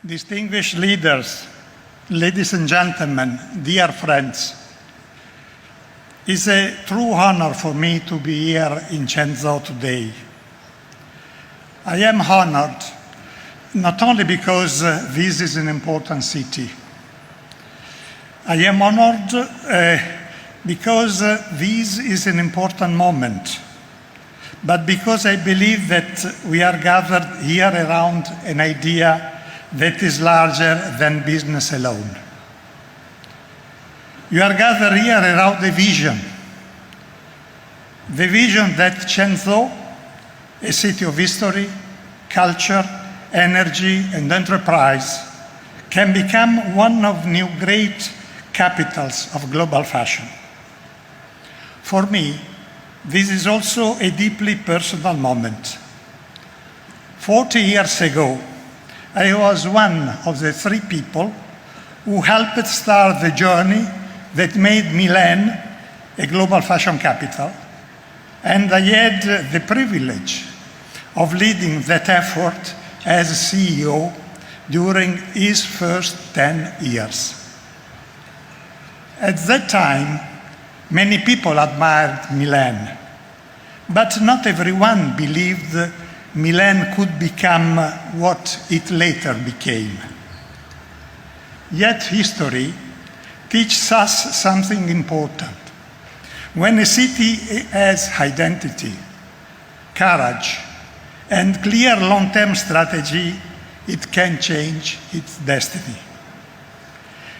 Distinguished leaders, ladies and gentlemen, dear friends, it's a true honor for me to be here in Quanzhou today. I am honored not only because this is an important city. I am honored because this is an important moment, but because I believe that we are gathered here around an idea that is larger than business alone. You are gathered here around the vision that Quanzhou, a city of history, culture, energy, and enterprise, can become one of new great capitals of global fashion. For me, this is also a deeply personal moment. 40 years ago, I was one of the 3 people who helped start the journey that made Milan a global fashion capital, and I had the privilege of leading that effort as CEO during his first 10 years. At that time, many people admired Milan, but not everyone believed Milan could become what it later became. Yet history teaches us something important. When a city has identity, courage, and clear long-term strategy, it can change its destiny.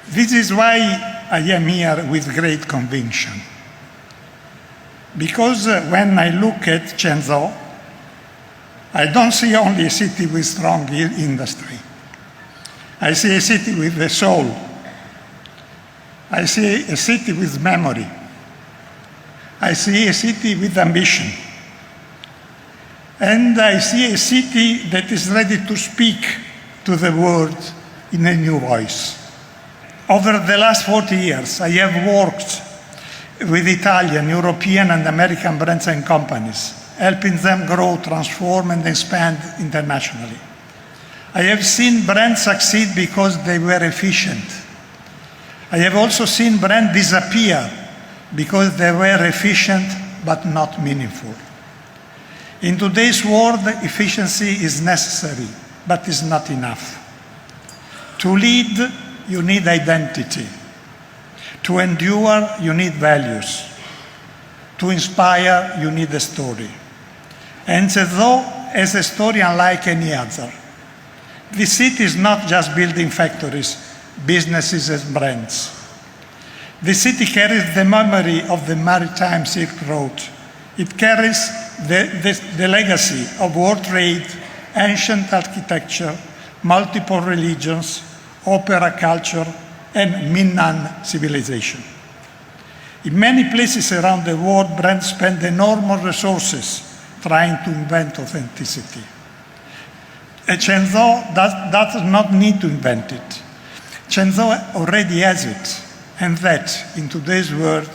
This is why I am here with great conviction. Because when I look at Quanzhou, I don't see only a city with strong industry. I see a city with a soul. I see a city with memory. I see a city with ambition. And I see a city that is ready to speak to the world in a new voice. Over the last 40 years, I have worked with Italian, European, and American brands and companies, helping them grow, transform, and expand internationally. I have seen brands succeed because they were efficient. I have also seen brands disappear because they were efficient but not meaningful. In today's world, efficiency is necessary, but is not enough. To lead, you need identity. To endure, you need values. To inspire, you need a story. And Quanzhou has a story unlike any other. This city is not just building factories, businesses, and brands. The city carries the memory of the maritime Silk Road. It carries the legacy of world trade, ancient architecture, multiple religions, opera culture, and Minnan civilization. In many places around the world, brands spend enormous resources trying to invent authenticity. Quanzhou does not need to invent it. Quanzhou already has it, and that, in today's world,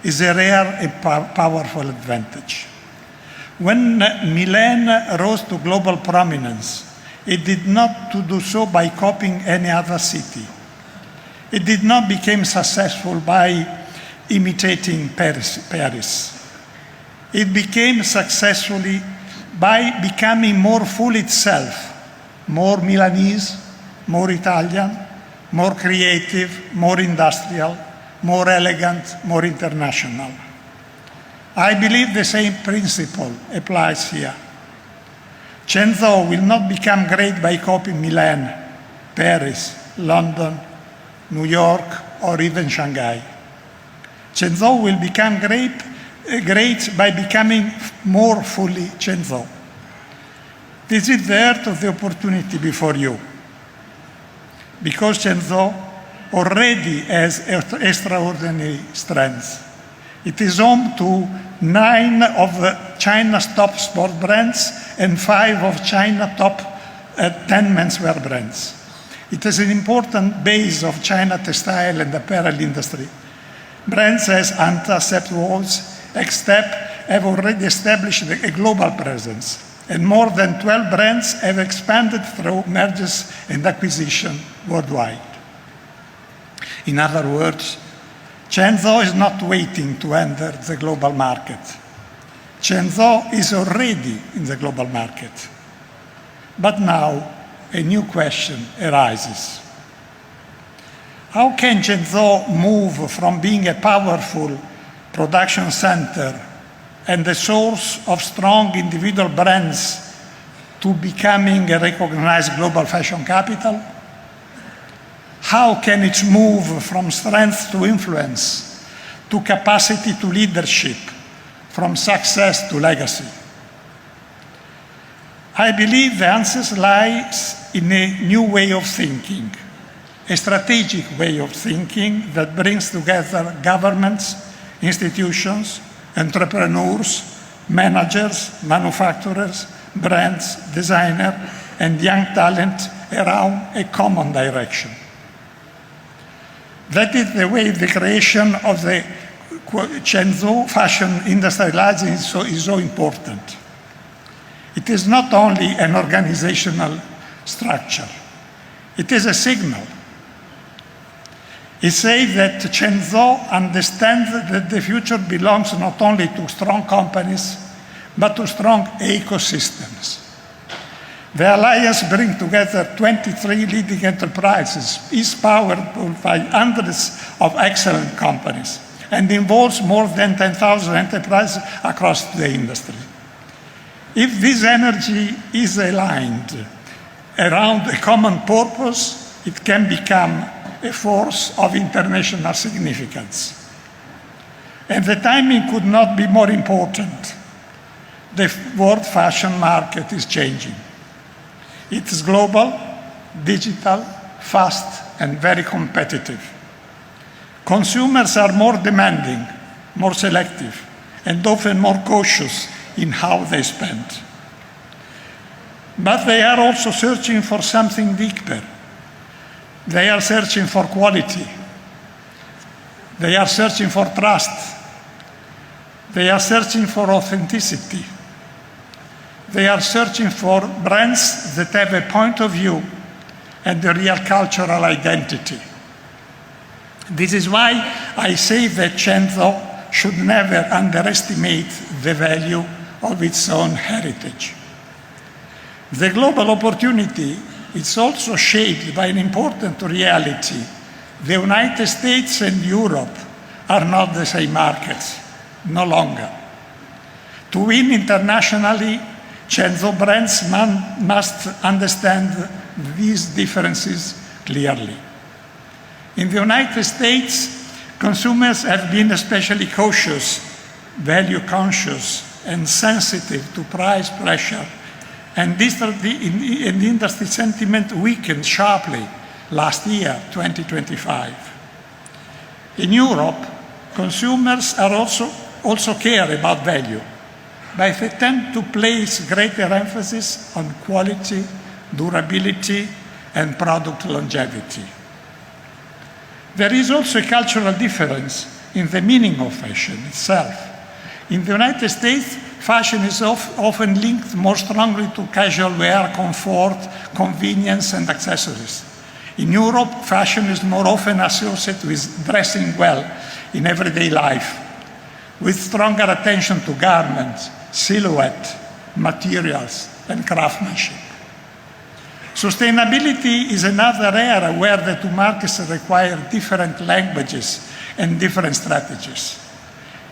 is a rare and powerful advantage. When Milan rose to global prominence, it did not do so by copying any other city. It did not become successful by imitating Paris. It became successfully by becoming more full itself, more Milanese, more Italian, more creative, more industrial, more elegant, more international. I believe the same principle applies here. Quanzhou will not become great by copying Milan, Paris, London, New York, or even Shanghai. Quanzhou will become great by becoming more fully Quanzhou. This is the heart of the opportunity before you. Because Quanzhou already has extraordinary strengths. It is home to 9 of China's top sport brands and 5 of China's top 10 menswear brands. It is an important base of China textile and apparel industry. Brands as Anta, Sept Walls, Xtep have already established a global presence. and more than 12 brands have expanded through mergers and acquisition worldwide. In other words, Quanzhou is not waiting to enter the global market. Quanzhou is already in the global market. But now, a new question arises. How can Quanzhou move from being a powerful production center and a source of strong individual brands to becoming a recognized global fashion capital? How can it move from strength to influence, to capacity to leadership, from success to legacy? I believe the answer lies in a new way of thinking, a strategic way of thinking that brings together governments, institutions, entrepreneurs, managers, manufacturers, brands, designers, and young talent around a common direction. That is the way the creation of the Quanzhou fashion industrializing is so important. It is not only an organizational structure, it is a signal. It says that Quanzhou understands that the future belongs not only to strong companies, but to strong ecosystems. The alliance brings together 23 leading enterprises, is powered by hundreds of excellent companies, and involves more than 10,000 enterprises across the industry. If this energy is aligned around a common purpose, it can become a force of international significance. And the timing could not be more important. The world fashion market is changing. It is global, digital, fast, and very competitive. Consumers are more demanding, more selective, and often more cautious in how they spend. But they are also searching for something deeper. They are searching for quality. They are searching for trust. They are searching for authenticity. They are searching for brands that have a point of view and a real cultural identity. This is why I say that Quanzhou should never underestimate the value of its own heritage. The global opportunity is also shaped by an important reality. The United States and Europe are not the same markets, no longer. To win internationally, Quanzhou brands must understand these differences clearly. In the United States, consumers have been especially cautious, value-conscious, and sensitive to price pressure, and industry sentiment weakened sharply last year, 2025. In Europe, consumers are also care about value, but they tend to place greater emphasis on quality, durability, and product longevity. There is also a cultural difference in the meaning of fashion itself. In the United States, fashion is often linked more strongly to casual wear, comfort, convenience, and accessories. In Europe, fashion is more often associated with dressing well in everyday life, with stronger attention to garments, silhouette, materials, and craftsmanship. Sustainability is another area where the two markets require different languages and different strategies.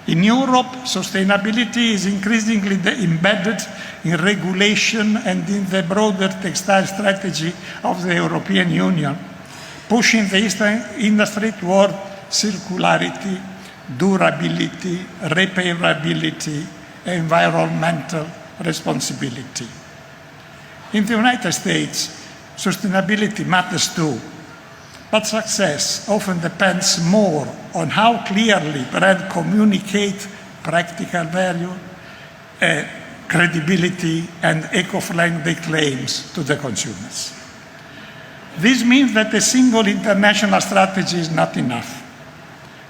In Europe, sustainability is increasingly embedded in regulation and in the broader textile strategy of the European Union, pushing the industry toward circularity, durability, repairability, environmental responsibility. In the United States, sustainability matters too, but success often depends more on how clearly brands communicate practical value, credibility, and eco-friendly claims to the consumers. This means that a single international strategy is not enough.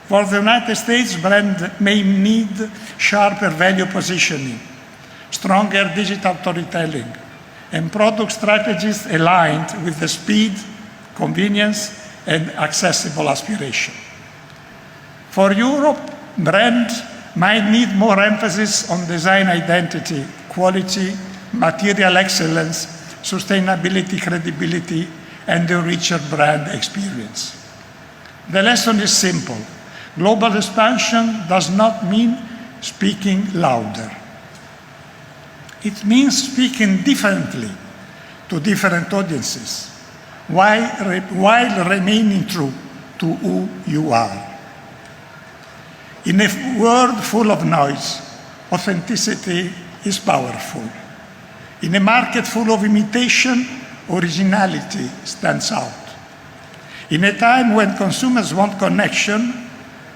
For the United States, brands may need sharper value positioning, stronger digital storytelling, and product strategies aligned with the speed, convenience, and accessible aspiration. For Europe, brands might need more emphasis on design identity, quality, material excellence, sustainability, credibility, and a richer brand experience. The lesson is simple. Global expansion does not mean speaking louder. It means speaking differently to different audiences, while remaining true to who you are. In a world full of noise, authenticity is powerful. In a market full of imitation, originality stands out. In a time when consumers want connection,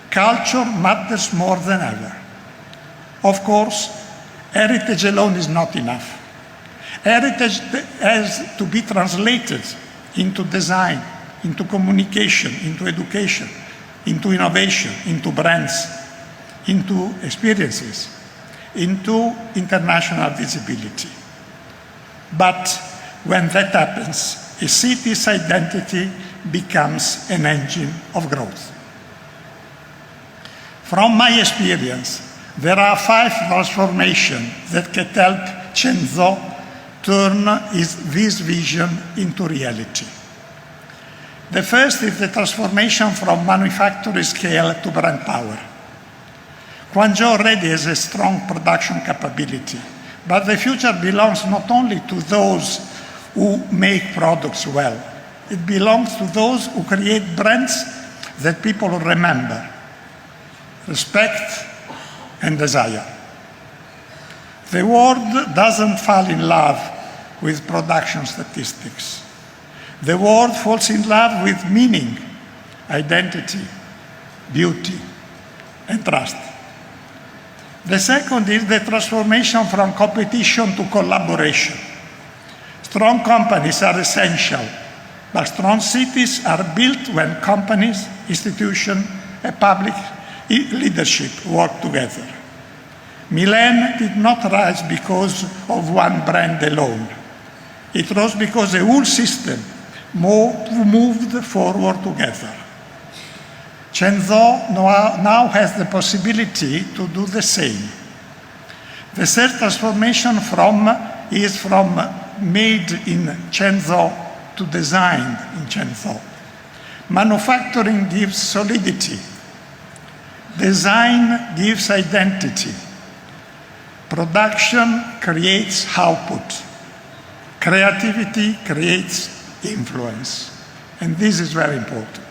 culture matters more than ever. Of course, heritage alone is not enough. Heritage has to be translated into design, into communication, into education, into innovation, into brands, into experiences, into international visibility. But when that happens, a city's identity becomes an engine of growth. From my experience, there are 5 transformations that can help Quanzhou turn this vision into reality. The first is the transformation from manufacturing scale to brand power. Quanzhou already has a strong production capability, but the future belongs not only to those who make products well, it belongs to those who create brands that people remember, respect, and desire. The world doesn't fall in love with production statistics. The world falls in love with meaning, identity, beauty, and trust. The second is the transformation from competition to collaboration. Strong companies are essential, but strong cities are built when companies, institutions, and public leadership work together. Milan did not rise because of one brand alone. It rose because the whole system moved forward together. Quanzhou now has the possibility to do the same. The third transformation is from made in Quanzhou to designed in Quanzhou. Manufacturing gives solidity. Design gives identity. Production creates output. Creativity creates influence. And this is very important.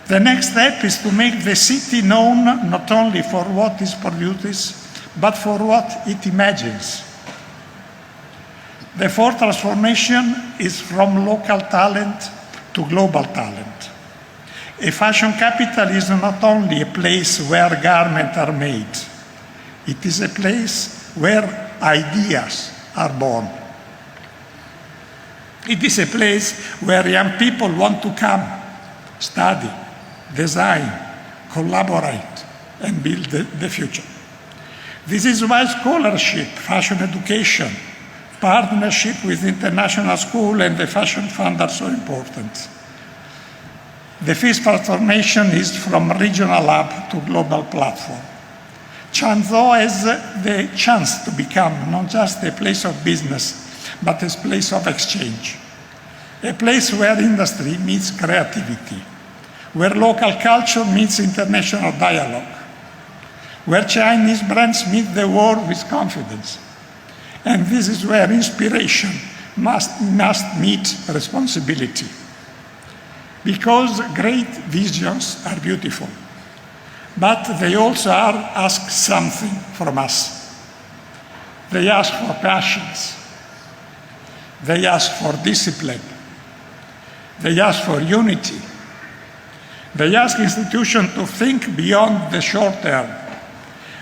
The next step is to make the city known not only for what it produces, but for what it imagines. The fourth transformation is from local talent to global talent. A fashion capital is not only a place where garments are made, it is a place where ideas are born. It is a place where young people want to come, study, design, collaborate, and build the future. This is why scholarship, fashion education, partnership with international schools and the Fashion Fund are so important. The fifth transformation is from regional hub to global platform. Quanzhou has the chance to become not just a place of business, but a place of exchange. A place where industry meets creativity, where local culture meets international dialogue, where Chinese brands meet the world with confidence. And this is where inspiration must meet responsibility. Because great visions are beautiful, but they also ask something from us. They ask for passions. They ask for discipline. They ask for unity. They ask institutions to think beyond the short term.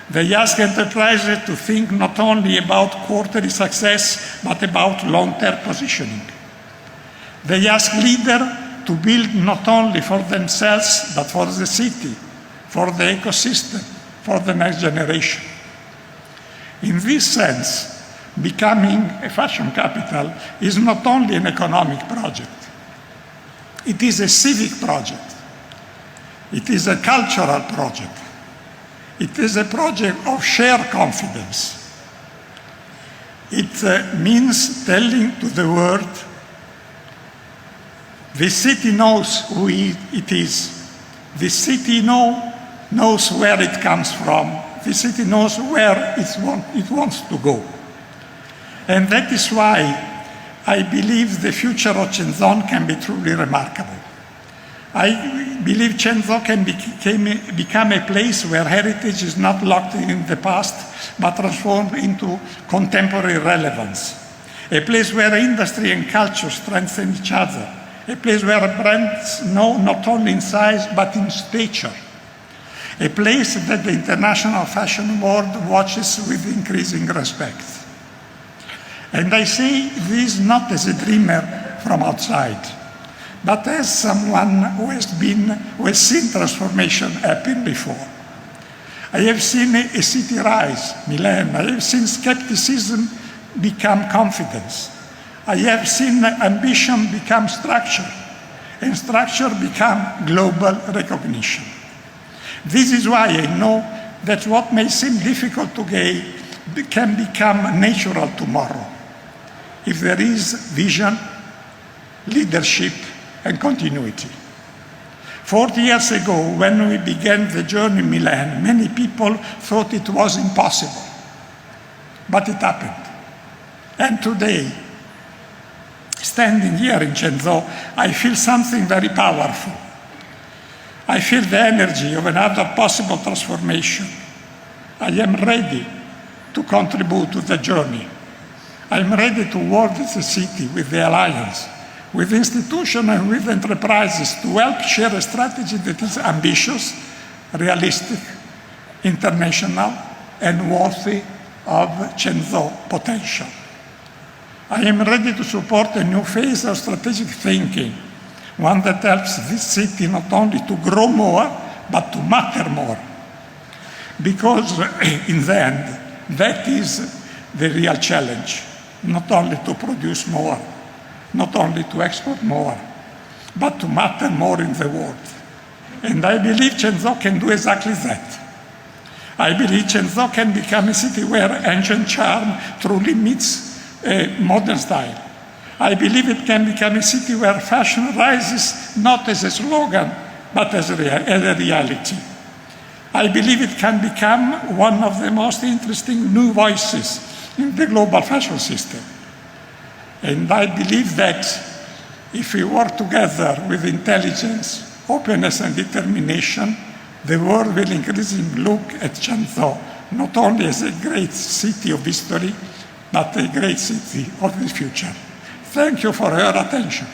They ask enterprises to think not only about quarterly success, but about long-term positioning. They ask leaders to build not only for themselves, but for the city, for the ecosystem, for the next generation. In this sense, becoming a fashion capital is not only an economic project, it is a civic project, it is a cultural project, it is a project of shared confidence. It means telling to the world, the city knows who it is, the city knows where it comes from, the city knows where it wants to go. And that is why I believe the future of Quanzhou can be truly remarkable. I believe Quanzhou can become a place where heritage is not locked in the past, but transformed into contemporary relevance. A place where industry and culture strengthen each other. A place where brands know not only in size, but in stature. A place that the international fashion world watches with increasing respect. And I say this not as a dreamer from outside, but as someone who has seen transformation happen before. I have seen a city rise, Milan. I have seen skepticism become confidence. I have seen ambition become structure, and structure become global recognition. This is why I know that what may seem difficult today can become natural tomorrow, if there is vision, leadership, and continuity. 40 years ago, when we began the journey in Milan, many people thought it was impossible, but it happened. And today, standing here in Quanzhou, I feel something very powerful. I feel the energy of another possible transformation. I am ready to contribute to the journey. I am ready to work with the city, with the alliance, with institutions and with enterprises to help share a strategy that is ambitious, realistic, international, and worthy of Quanzhou potential. I am ready to support a new phase of strategic thinking, one that helps this city not only to grow more, but to matter more. Because in the end, that is the real challenge, not only to produce more, not only to export more, but to matter more in the world. And I believe Quanzhou can do exactly that. I believe Quanzhou can become a city where ancient charm truly meets modern style. I believe it can become a city where fashion rises not as a slogan, but as a reality. I believe it can become one of the most interesting new voices in the global fashion system. And I believe that if we work together with intelligence, openness, and determination, the world will increasingly look at Quanzhou not only as a great city of history, but a great city of the future. Thank you for your attention.